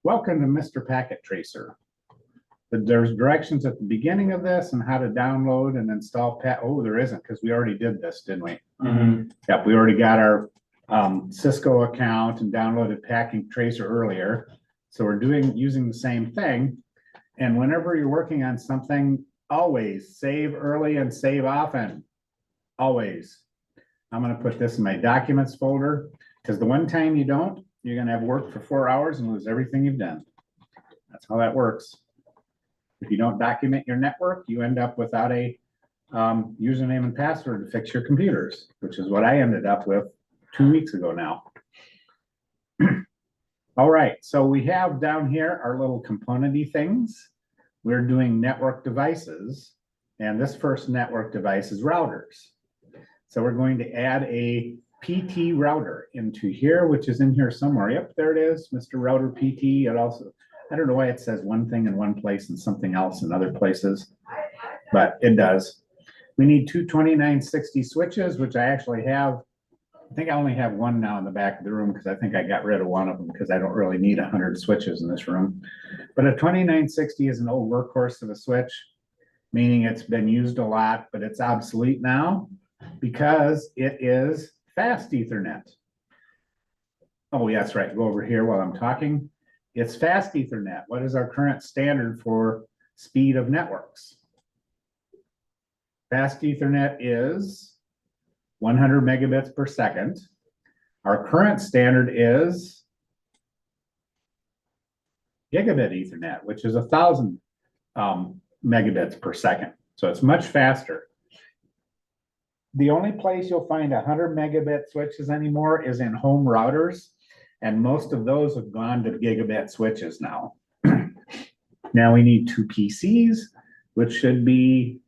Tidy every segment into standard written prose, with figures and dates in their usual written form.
Welcome to Mr. Packet Tracer. There's directions at the beginning of this and how to download and install Oh, there isn't, because we already did this, didn't we? Yep, we already got our Cisco account and downloaded Packet Tracer earlier. So we're using the same thing. And whenever you're working on something, always save early and save often. Always. I'm going to put this in my documents folder, because the one time you don't, you're going to have work for 4 hours and lose everything you've done. That's how that works. If you don't document your network, you end up without a username and password to fix your computers, which is what I ended up with 2 weeks ago now. All right, so we have down here our little component-y things. We're doing network devices, and this first network device is routers. So we're going to add a PT router into here, which is in here somewhere. Yep, there it is, Mr. Router PT. It also, I don't know why it says one thing in one place and something else in other places, but it does. We need two 2960 switches, which I actually have. I think I only have one now in the back of the room because I think I got rid of one of them because I don't really need 100 switches in this room. But a 2960 is an old workhorse of a switch, meaning it's been used a lot, but it's obsolete now because it is fast Ethernet. Oh, yeah, that's right. Go over here while I'm talking. It's fast Ethernet. What is our current standard for speed of networks? Fast Ethernet is 100 megabits per second. Our current standard is gigabit Ethernet, which is 1,000 megabits per second. So it's much faster. The only place you'll find 100 megabit switches anymore is in home routers, and most of those have gone to gigabit switches now. Now we need two PCs, which should be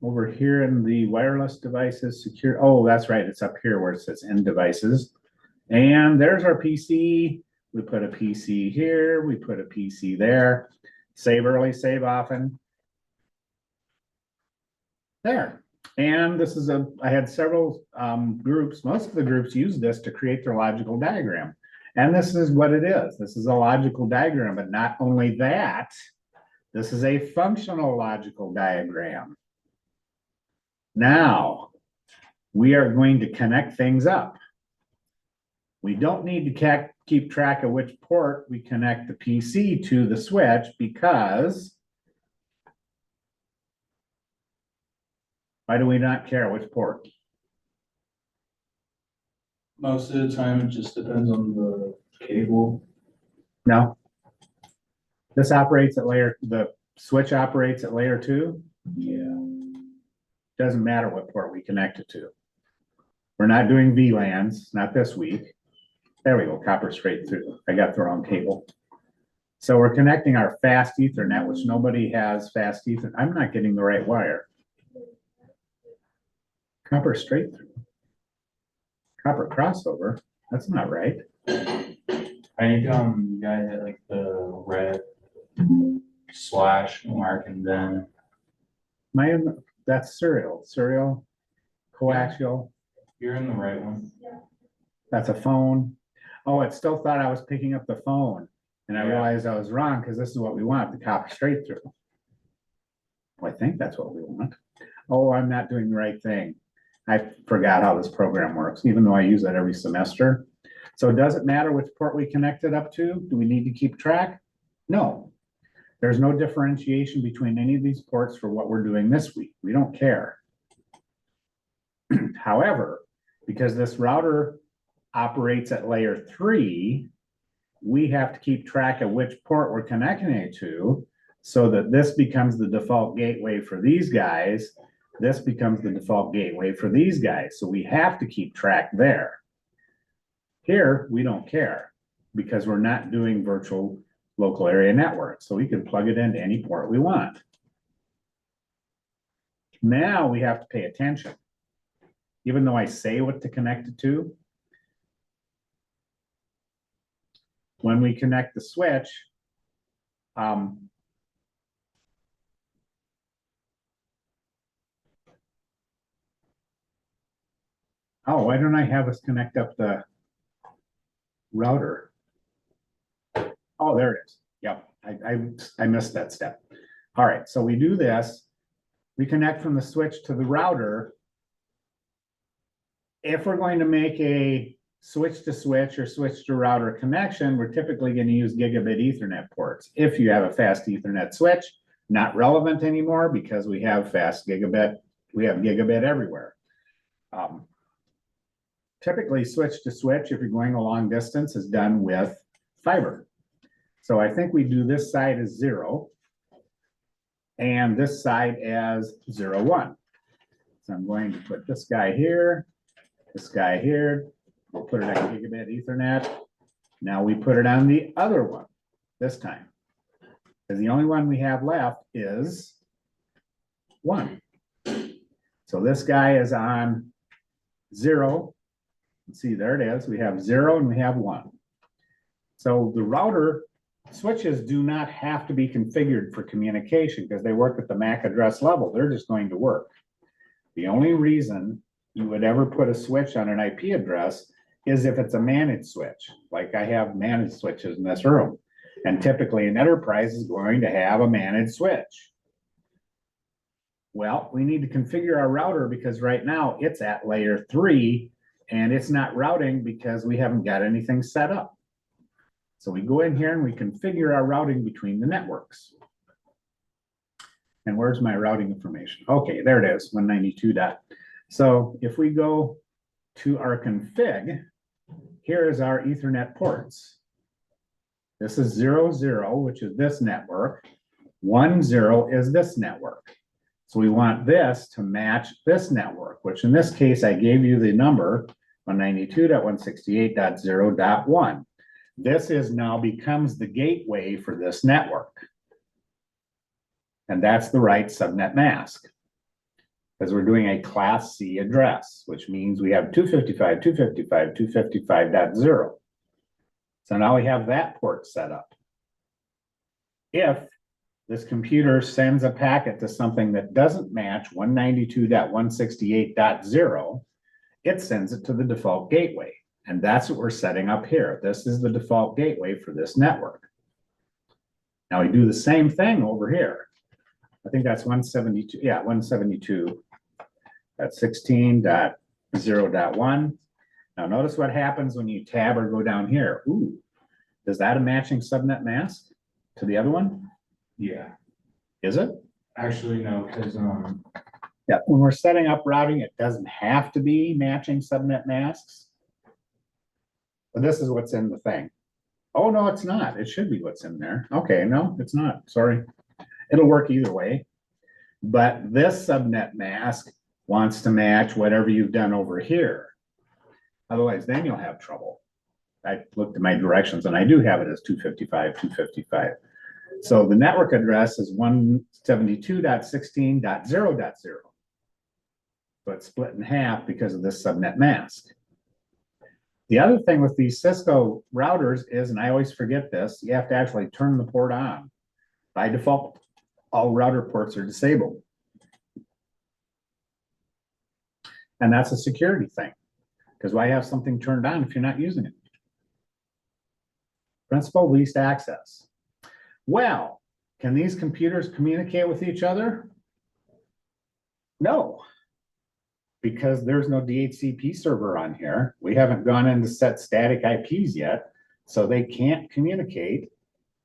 over here in the wireless devices secure. Oh, that's right. It's up here where it says end devices. And there's our PC. We put a PC here. We put a PC there. Save early, save often. There. And this is I had several groups. Most of the groups use this to create their logical diagram. And this is what it is. This is a logical diagram, but not only that, this is a functional logical diagram. Now, we are going to connect things up. We don't need to keep track of which port we connect the PC to the switch because why do we not care which port? Most of the time, it just depends on the cable. No. This operates at the switch operates at layer 2. Yeah. Doesn't matter what port we connect it to. We're not doing VLANs, not this week. There we go, copper straight through. I got the wrong cable. So we're connecting our fast Ethernet, which nobody has fast Ethernet. I'm not getting the right wire. Copper straight through. Copper crossover. That's not right. I think you gotta hit like the red slash mark and then That's serial, coaxial. you're in the right one. That's a phone. Oh, it still thought I was picking up the phone. And I realized I was wrong because this is what we want, the copper straight through. Well, I think that's what we want. Oh, I'm not doing the right thing. I forgot how this program works, even though I use it every semester. So does it matter which port we connect it up to? Do we need to keep track? No. There's no differentiation between any of these ports for what we're doing this week. We don't care. However, because this router operates at layer 3, we have to keep track of which port we're connecting it to so that this becomes the default gateway for these guys. This becomes the default gateway for these guys. So we have to keep track there. Here, we don't care because we're not doing virtual local area network. So we can plug it into any port we want. Now we have to pay attention. Even though I say what to connect it to, when we connect the switch, oh, why don't I have us connect up the router? Oh, there it is. Yep, I missed that step. All right, so we do this. We connect from the switch to the router. If we're going to make a switch to switch or switch to router connection, we're typically going to use gigabit Ethernet ports. If you have a fast Ethernet switch, not relevant anymore because we have fast gigabit. We have gigabit everywhere. Typically, switch to switch, if you're going a long distance, is done with fiber. So I think we do this side as 0 and this side as 0, 1. So I'm going to put this guy here, this guy here. We'll put it on gigabit Ethernet. Now we put it on the other one this time. Because the only one we have left is 1. So this guy is on 0. See, there it is. We have 0 and we have 1. So the router switches do not have to be configured for communication because they work at the MAC address level. They're just going to work. The only reason you would ever put a switch on an IP address is if it's a managed switch, like I have managed switches in this room. And typically an enterprise is going to have a managed switch. Well, we need to configure our router because right now it's at layer 3 and it's not routing because we haven't got anything set up. So we go in here and we configure our routing between the networks. And where's my routing information? Okay, there it is, 192. So if we go to our config, here is our Ethernet ports. This is 0, 0, which is this network. 1, 0 is this network. So we want this to match this network, which in this case, I gave you the number 192.168.0.1. This is now becomes the gateway for this network. And that's the right subnet mask. Because we're doing a class C address, which means we have 255, 255, 255.0. So now we have that port set up. If this computer sends a packet to something that doesn't match 192.168.0, it sends it to the default gateway. And that's what we're setting up here. This is the default gateway for this network. Now we do the same thing over here. I think that's 172, yeah, 172.16.0.1. Now notice what happens when you tab or go down here. Ooh, is that a matching subnet mask to the other one? Yeah, Is it? actually, no, because, Yeah, when we're setting up routing, it doesn't have to be matching subnet masks. But this is what's in the thing. Oh, no, it's not. It should be what's in there. Okay, no, it's not. Sorry. It'll work either way. But this subnet mask wants to match whatever you've done over here. Otherwise, then you'll have trouble. I looked at my directions and I do have it as 255, 255. So the network address is 172.16.0.0. So it's split in half because of this subnet mask. The other thing with these Cisco routers is, and I always forget this, you have to actually turn the port on. By default, all router ports are disabled. And that's a security thing, because why have something turned on if you're not using it? Principal least access. Well, can these computers communicate with each other? No, because there's no DHCP server on here. We haven't gone in to set static IPs yet, so they can't communicate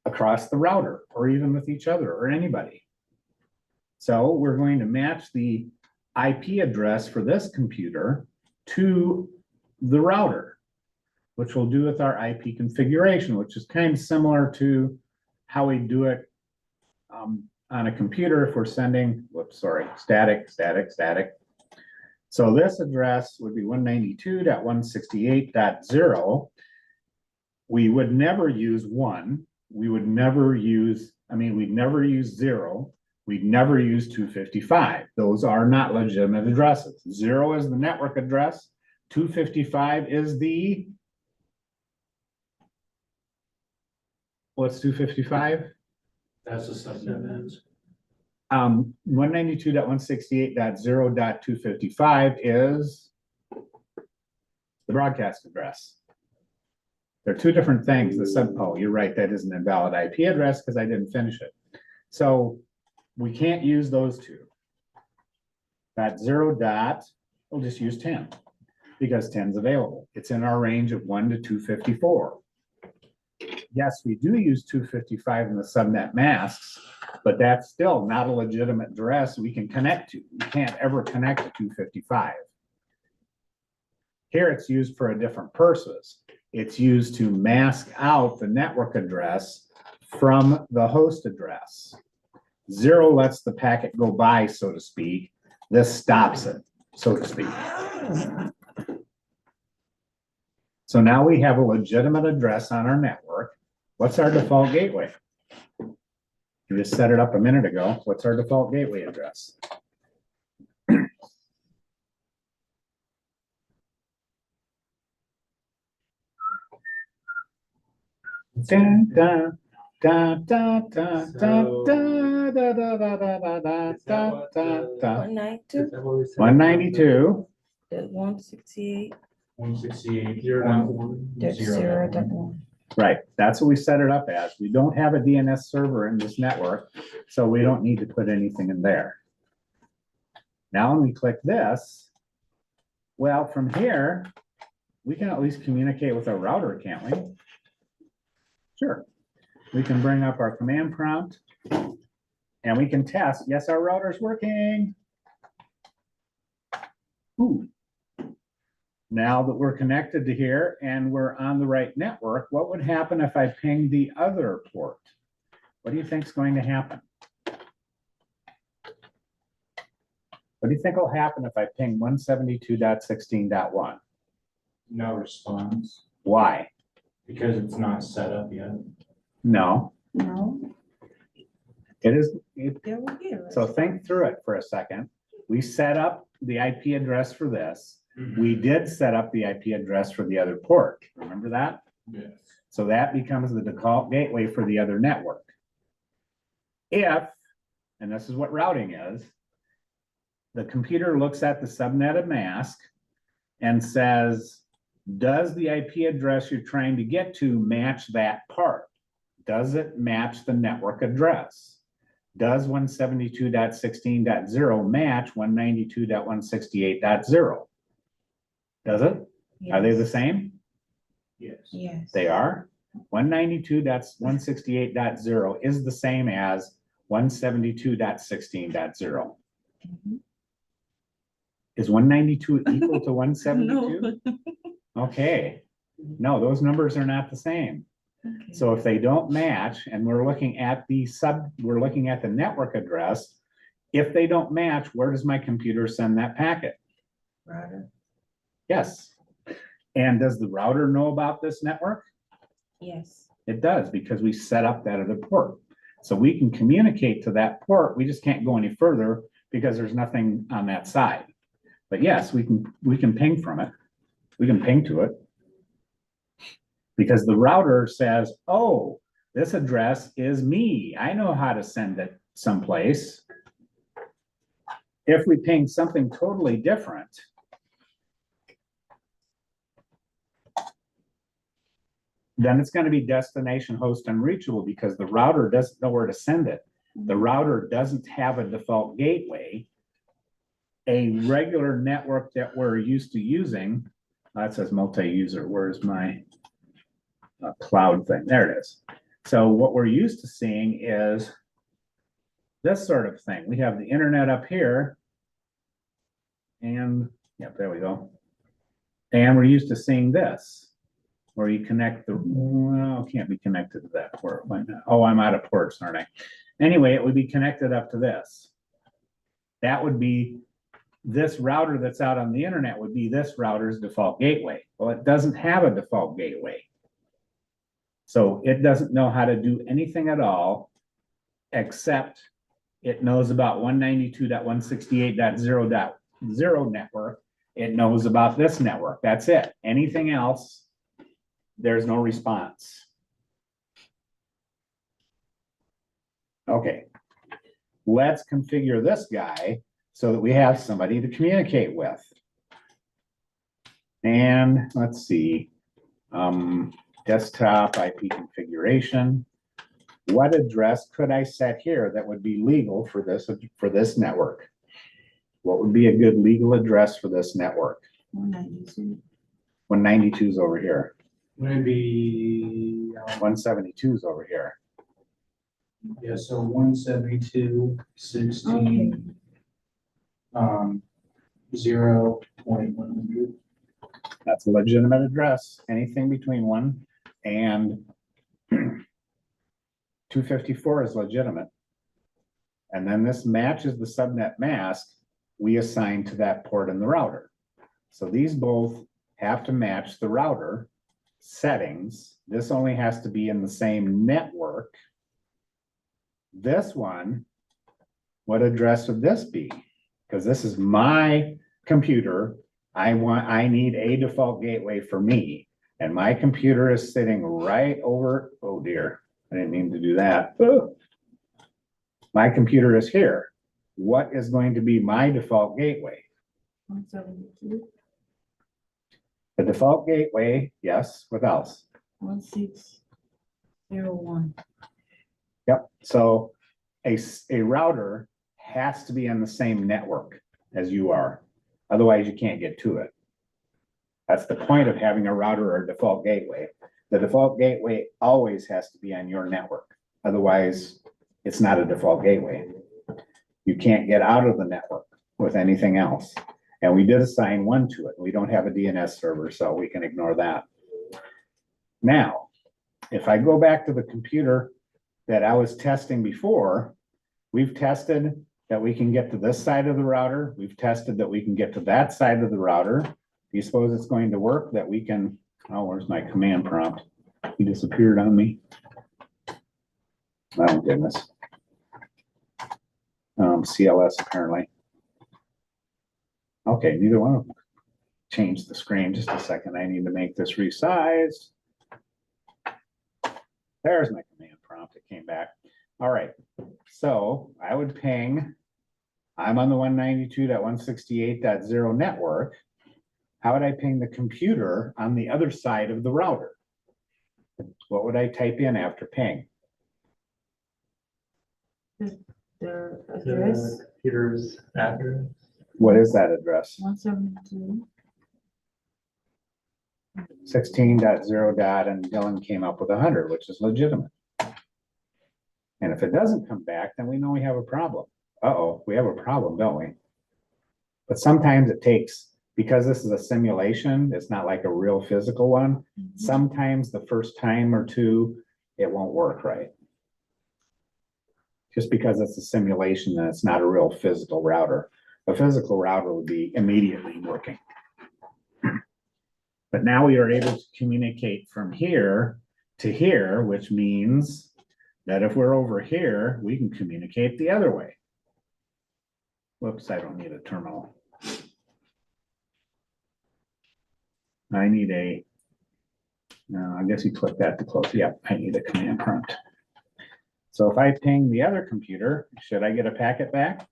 across the router or even with each other or anybody. So we're going to match the IP address for this computer to the router, which we'll do with our IP configuration, which is kind of similar to how we do it on a computer if we're sending, whoops, sorry, static. So this address would be 192.168.0. We would never use 1. We would never use, we'd never use 0. We'd never use 255. Those are not legitimate addresses. 0 is the network address. 255 is the, what's 255? that's a subnet mask. 192.168.0.255 is the broadcast address. They're two different things. Oh, you're right, that is an invalid IP address because I didn't finish it. So we can't use those two. That 0 dot, we'll just use 10 because 10 is available. It's in our range of 1 to 254. Yes, we do use 255 in the subnet masks, but that's still not a legitimate address we can connect to. We can't ever connect to 255. Here it's used for a different purpose. It's used to mask out the network address from the host address. 0 lets the packet go by, so to speak. This stops it, so to speak. So now we have a legitimate address on our network. What's our default gateway? You just set it up a minute ago. What's our default gateway address? Dun, dun, dun, dun, dun, dun, dun, da, da, da, da, da, da, da, da, da. 192, 192, 168, 168, dash 0.1. right, that's what we set it up as. We don't have a DNS server in this network, so we don't need to put anything in there. Now when we click this, well, from here, we can at least communicate with our router, can't we? Sure. We can bring up our command prompt and we can test, yes, our router's working. Ooh. Now that we're connected to here and we're on the right network, what would happen if I pinged the other port? What do you think is going to happen? What do you think will happen if I ping 172.16.1? No response, Why? because it's not set up yet. No, No, it is, there will be a so think through it for a second. We set up the IP address for this. We did set up the IP address for the other port. Remember that? Yes. So that becomes the default gateway for the other network. If, and this is what routing is, the computer looks at the subnetted mask and says, does the IP address you're trying to get to match that part? Does it match the network address? Does 172.16.0 match 192.168.0? Does it? Are they the same? Yes. Yes. They are. 192.168.0 is the same as 172.16.0. Mhm. Is 192 equal to 172? No. Okay. No, those numbers are not the same. Okay. So if they don't match, and we're looking at the network address, if they don't match, where does my computer send that packet? Router, Yes. And does the router know about this network? yes. It does, because we set up that other port. So we can communicate to that port. We just can't go any further because there's nothing on that side. But yes, we can ping from it. We can ping to it. Because the router says, oh, this address is me. I know how to send it someplace. If we ping something totally different, then it's going to be destination host unreachable because the router doesn't know where to send it. The router doesn't have a default gateway. A regular network that we're used to using, that says multi-user. Where's my cloud thing? There it is. So what we're used to seeing is this sort of thing. We have the internet up here. And yep, there we go. And we're used to seeing this, where you connect the, well, can't be connected to that port. Why not? Oh, I'm out of ports, aren't I? Anyway, it would be connected up to this. That would be this router that's out on the internet would be this router's default gateway. Well, it doesn't have a default gateway. So it doesn't know how to do anything at all, except it knows about 192.168.0.0 network. It knows about this network. That's it. Anything else, there's no response. Okay. Let's configure this guy so that we have somebody to communicate with. And let's see. desktop IP configuration. What address could I set here that would be legal for this network? What would be a good legal address for this network? 192. 192 is over here. Maybe, 172 is over here. yeah, so 172, 16, Okay. 0.100. That's a legitimate address. Anything between 1 and 254 is legitimate. And then this matches the subnet mask we assign to that port in the router. So these both have to match the router settings. This only has to be in the same network. This one, what address would this be? Because this is my computer. I need a default gateway for me. And my computer is sitting right over, oh dear, I didn't mean to do that. Oh. My computer is here. What is going to be my default gateway? 172. The default gateway, yes, what else? 1601. Yep, so a router has to be on the same network as you are. Otherwise, you can't get to it. That's the point of having a router or default gateway. The default gateway always has to be on your network. Otherwise, it's not a default gateway. You can't get out of the network with anything else. And we did assign one to it. We don't have a DNS server, so we can ignore that. Now, if I go back to the computer that I was testing before, we've tested that we can get to this side of the router. We've tested that we can get to that side of the router. Do you suppose it's going to work that we can, oh, where's my command prompt? He disappeared on me. Oh, goodness. CLS apparently. Okay, neither one of them. Change the screen just a second. I need to make this resized. There's my command prompt. It came back. All right. So I would ping. I'm on the 192.168.0 network. How would I ping the computer on the other side of the router? What would I type in after ping? The address, Computer's address. What is that address? 172. 16.0. And Dylan came up with 100, which is legitimate. And if it doesn't come back, then we know we have a problem. Uh-oh, we have a problem, don't we? But sometimes it takes, because this is a simulation, it's not like a real physical one. Sometimes the first time or two, it won't work right. Just because it's a simulation and it's not a real physical router. A physical router would be immediately working. But now we are able to communicate from here to here, which means that if we're over here, we can communicate the other way. Whoops, I don't need a terminal. I need a, no, I guess you click that to close. Yep, I need a command prompt. So if I ping the other computer, should I get a packet back?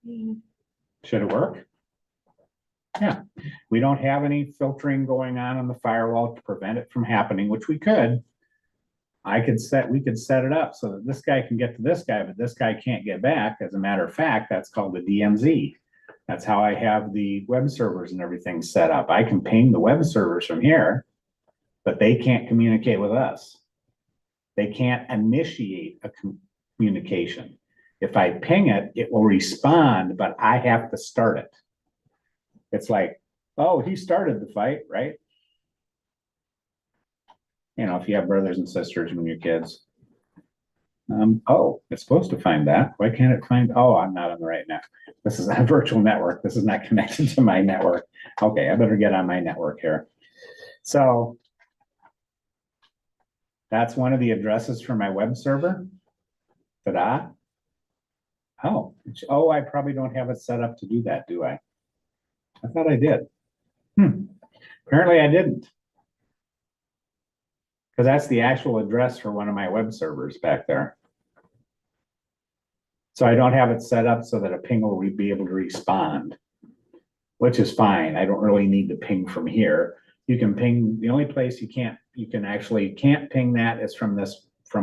Should it work? Yeah, we don't have any filtering going on the firewall to prevent it from happening, which we could. We could set it up so that this guy can get to this guy, but this guy can't get back. As a matter of fact, that's called the DMZ. That's how I have the web servers and everything set up. I can ping the web servers from here, but they can't communicate with us. They can't initiate a communication. If I ping it, it will respond, but I have to start it. It's like, oh, he started the fight, right? You know, if you have brothers and sisters when you're kids. Oh, it's supposed to find that. Why can't it find? Oh, I'm not on the right net. This is a virtual network. This is not connected to my network. Okay, I better get on my network here. So that's one of the addresses for my web server. Ta-da. Oh, I probably don't have it set up to do that, do I? I thought I did. Apparently I didn't. Because that's the actual address for one of my web servers back there. So I don't have it set up so that a ping will be able to respond, which is fine. I don't really need to ping from here. You can ping, the only place you can't you can actually can't ping that. It's from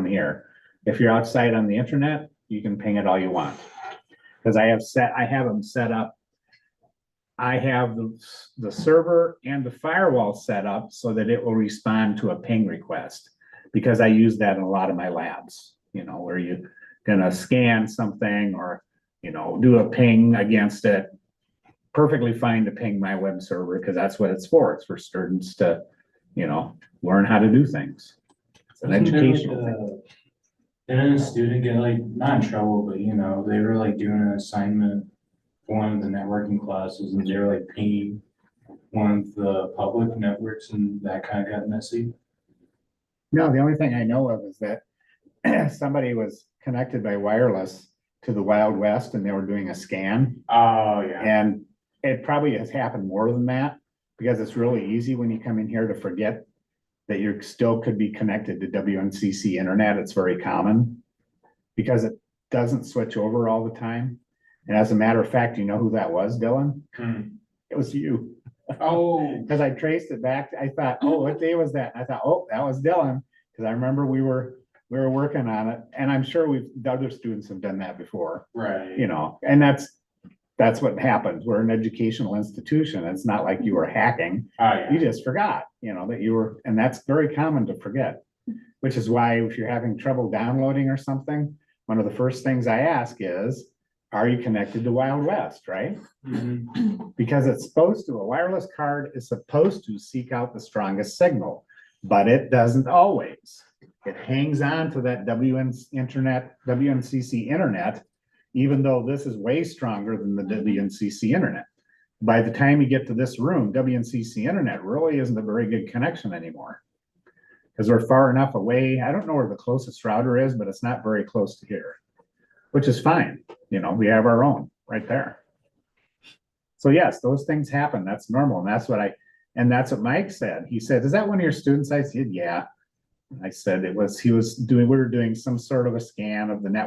here. If you're outside on the internet, you can ping it all you want. Because I have them set up. I have the server and the firewall set up so that it will respond to a ping request. Because I use that in a lot of my labs, where you're gonna scan something or, do a ping against it. Perfectly fine to ping my web server because that's what it's for. It's for students to, learn how to do things. It's an Wasn't there, like, educational thing. Didn't a student get like, not in trouble, but they were like doing an assignment for one of the networking classes and they were like pinging one of the public networks and that kind of got messy? No, the only thing I know of is that somebody was connected by wireless to the Wild West and they were doing a scan. Oh, yeah. And it probably has happened more than that because it's really easy when you come in here to forget that you still could be connected to WNCC internet. It's very common because it doesn't switch over all the time. And as a matter of fact, you know who that was, Dylan? It was you. Oh, Because I traced it back. I thought, oh, what day was that? And I thought, oh, that was Dylan. Because I remember we were working on it. And I'm sure the other students have done that before, right. and that's what happens. We're an educational institution. It's not like you were hacking. Oh, You yeah. just forgot, that you were, and that's very common to forget. Which is why if you're having trouble downloading or something, one of the first things I ask is, are you connected to Wild West, right? Mhm. Because a wireless card is supposed to seek out the strongest signal, but it doesn't always. It hangs on to that WNCC internet, even though this is way stronger than the WNCC internet. By the time you get to this room, WNCC internet really isn't a very good connection anymore. Because we're far enough away. I don't know where the closest router is, but it's not very close to here, which is fine. We have our own right there. So yes, those things happen. That's normal. And that's what Mike said. He said, is that one of your students? I said, yeah. I said we were doing some sort of a scan of the network.